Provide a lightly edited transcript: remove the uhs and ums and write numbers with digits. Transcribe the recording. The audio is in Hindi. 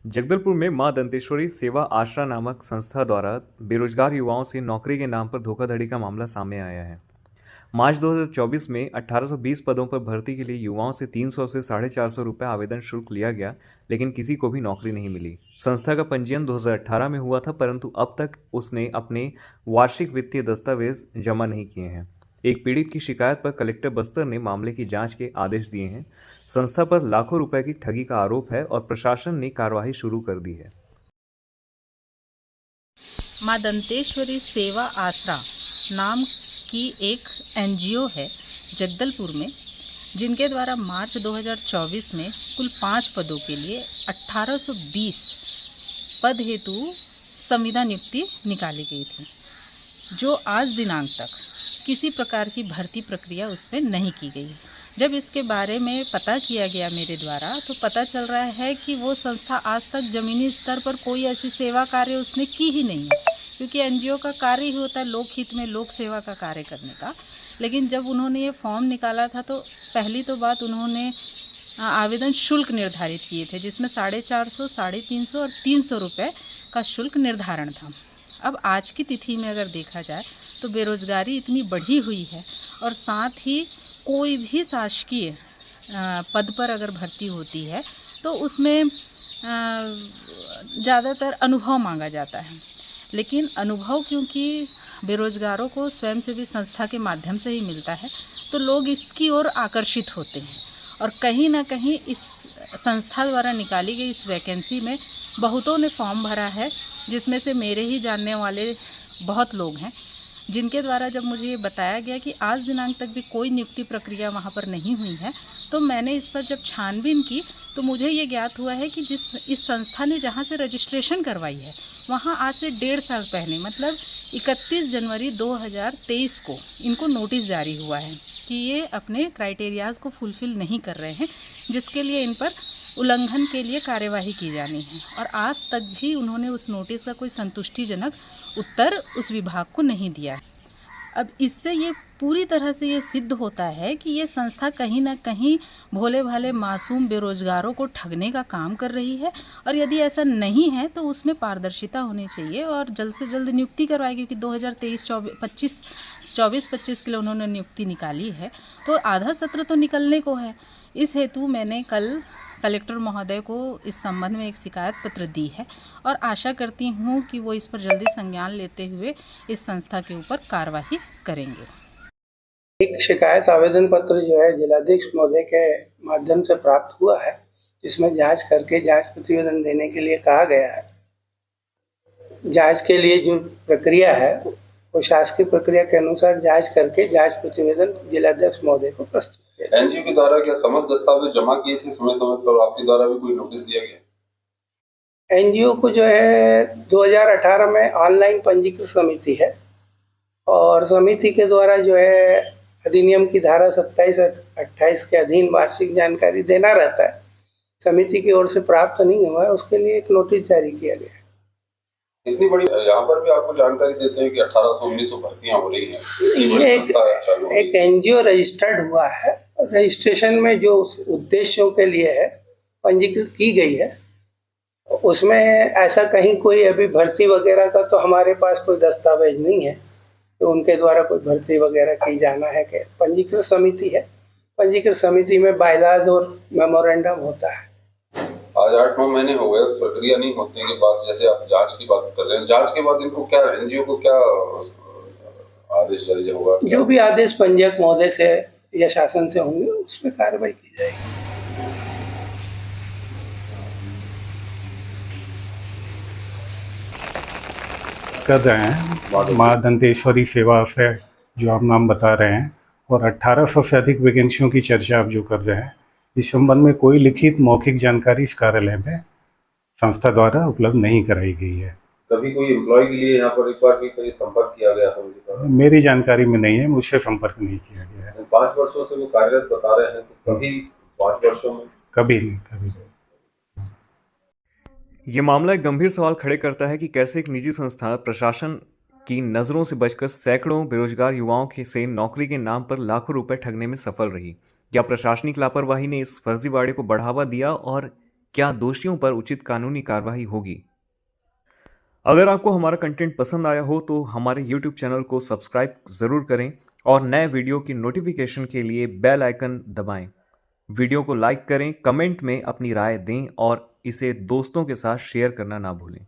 जगदलपुर में मां दंतेश्वरी सेवा आश्रा नामक संस्था द्वारा बेरोजगार युवाओं से नौकरी के नाम पर धोखाधड़ी का मामला सामने आया है। मार्च 2024 में 1820 पदों पर भर्ती के लिए युवाओं से 300 से 450 रुपये आवेदन शुल्क लिया गया, लेकिन किसी को भी नौकरी नहीं मिली। संस्था का पंजीयन 2018 में हुआ था, परंतु अब तक उसने अपने वार्षिक वित्तीय दस्तावेज जमा नहीं किए हैं। एक पीड़ित की शिकायत पर कलेक्टर बस्तर ने मामले की जांच के आदेश दिए हैं। संस्था पर लाखों रुपए की ठगी का आरोप है और प्रशासन ने कार्रवाई शुरू कर दी है। मां दंतेश्वरी सेवा आश्रा नाम की एक एनजीओ है जगदलपुर में, जिनके द्वारा मार्च 2024 में कुल 5 पदों के लिए 1820 पद हेतु संविदा नियुक्ति निकाली गई थी, जो आज दिनांक तक किसी प्रकार की भर्ती प्रक्रिया उसमें नहीं की गई। जब इसके बारे में पता किया गया मेरे द्वारा, तो पता चल रहा है कि वो संस्था आज तक ज़मीनी स्तर पर कोई ऐसी सेवा कार्य उसने की ही नहीं है, क्योंकि एनजीओ का कार्य ही होता है लोकहित में लोक सेवा का कार्य करने का। लेकिन जब उन्होंने ये फॉर्म निकाला था, तो पहली तो बात उन्होंने आवेदन शुल्क निर्धारित किए थे, जिसमें 450, 350 और 300 रुपये का शुल्क निर्धारण था। अब आज की तिथि में अगर देखा जाए तो बेरोजगारी इतनी बढ़ी हुई है, और साथ ही कोई भी शासकीय पद पर अगर भर्ती होती है तो उसमें ज़्यादातर अनुभव मांगा जाता है। लेकिन अनुभव क्योंकि बेरोजगारों को स्वयंसेवी संस्था के माध्यम से ही मिलता है, तो लोग इसकी ओर आकर्षित होते हैं, और कहीं ना कहीं इस संस्था द्वारा निकाली गई इस वैकेंसी में बहुतों ने फॉर्म भरा है, जिसमें से मेरे ही जानने वाले बहुत लोग हैं, जिनके द्वारा जब मुझे ये बताया गया कि आज दिनांक तक भी कोई नियुक्ति प्रक्रिया वहाँ पर नहीं हुई है, तो मैंने इस पर जब छानबीन की तो मुझे ये ज्ञात हुआ है कि इस संस्था ने जहाँ से रजिस्ट्रेशन करवाई है, वहाँ आज से 1.5 साल पहले, मतलब 31 जनवरी 2023 को इनको नोटिस जारी हुआ है कि ये अपने क्राइटेरियाज़ को फुलफ़िल नहीं कर रहे हैं, जिसके लिए इन पर उल्लंघन के लिए कार्यवाही की जानी है। और आज तक भी उन्होंने उस नोटिस का कोई संतुष्टिजनक उत्तर उस विभाग को नहीं दिया है। अब इससे ये पूरी तरह से ये सिद्ध होता है कि ये संस्था कहीं ना कहीं भोले भाले मासूम बेरोजगारों को ठगने का काम कर रही है, और यदि ऐसा नहीं है तो उसमें पारदर्शिता होनी चाहिए और जल्द से जल्द नियुक्ति करवाएगी, क्योंकि 2023-24-25 के लिए उन्होंने नियुक्ति निकाली है, तो आधा सत्र तो निकलने को है। इस हेतु मैंने कल कलेक्टर महोदय को इस संबंध में एक शिकायत पत्र दी है, और आशा करती हूँ कि वो इस पर जल्दी संज्ञान लेते हुए इस संस्था के ऊपर कार्रवाई करेंगे। एक शिकायत आवेदन पत्र जो है जिलाधीश महोदय के माध्यम से प्राप्त हुआ है, जिसमें जांच करके जांच प्रतिवेदन देने के लिए कहा गया है। जांच के लिए जो प्रक्रिया है वो शासकीय प्रक्रिया के अनुसार जांच करके जांच प्रतिवेदन जिलाध्यक्ष महोदय को प्रस्तुत किया। एनजीओ के द्वारा क्या समस्त दस्तावेज जमा किए थे समय समय पर? आपके द्वारा भी कोई नोटिस दिया गया? एनजीओ को जो है 2018 में ऑनलाइन पंजीकृत समिति है, और समिति के द्वारा जो है अधिनियम की धारा 27-28 के अधीन वार्षिक जानकारी देना रहता है। समिति की ओर से प्राप्त नहीं हुआ है, उसके लिए एक नोटिस जारी किया गया है। इतनी बड़ी यहाँ पर भी आपको जानकारी देते हैं कि 1800-1900 भर्तियां हो रही हैं। ये एक एनजीओ रजिस्टर्ड हुआ है, रजिस्ट्रेशन में जो उद्देश्यों के लिए है पंजीकृत की गई है, उसमें ऐसा कहीं कोई अभी भर्ती वगैरह का तो हमारे पास कोई दस्तावेज नहीं है, तो उनके द्वारा कोई भर्ती वगैरह की जाना है कि पंजीकृत समिति है। पंजीकृत समिति में बायलाज और मेमोरेंडम होता है। आज 8-9 महीने हो गए, उस प्रक्रिया नहीं होने के बाद, जैसे आप जांच की बात कर रहे हैं, जांच के बाद इनको क्या, एनजीओ को क्या आदेश जारी होगा? जो भी आदेश पंजीयक महोदय से या शासन से होंगे उस पर कार्रवाई की जाएगी। कर रहे हैं मां दंतेश्वरी सेवा से जो आप नाम बता रहे हैं, और 1800 से अधिक वैकेंसियों की चर्चा आप जो कर रहे हैं, इस संबंध में कोई लिखित मौखिक जानकारी इस कार्यालय में संस्था द्वारा उपलब्ध नहीं कराई गई है। कभी कोई एम्प्लॉय के लिए यहाँ पर एक बार भी कोई संपर्क किया गया था? मेरी जानकारी में नहीं है, मुझसे संपर्क नहीं किया गया है। 5 वर्षों से वो कार्यरत बता रहे हैं, तो कभी 5 वर्षों में कभी नहीं। ये मामला एक गंभीर सवाल खड़े करता है कि कैसे एक निजी संस्था प्रशासन की नज़रों से बचकर सैकड़ों बेरोजगार युवाओं से नौकरी के नाम पर लाखों रुपए ठगने में सफल रही। क्या प्रशासनिक लापरवाही ने इस फर्जीवाड़े को बढ़ावा दिया, और क्या दोषियों पर उचित कानूनी कार्रवाई होगी। अगर आपको हमारा कंटेंट पसंद आया हो तो हमारे YouTube चैनल को सब्सक्राइब ज़रूर करें और नए वीडियो की नोटिफिकेशन के लिए बेल आइकन दबाएं। वीडियो को लाइक करें, कमेंट में अपनी राय दें और इसे दोस्तों के साथ शेयर करना ना भूलें।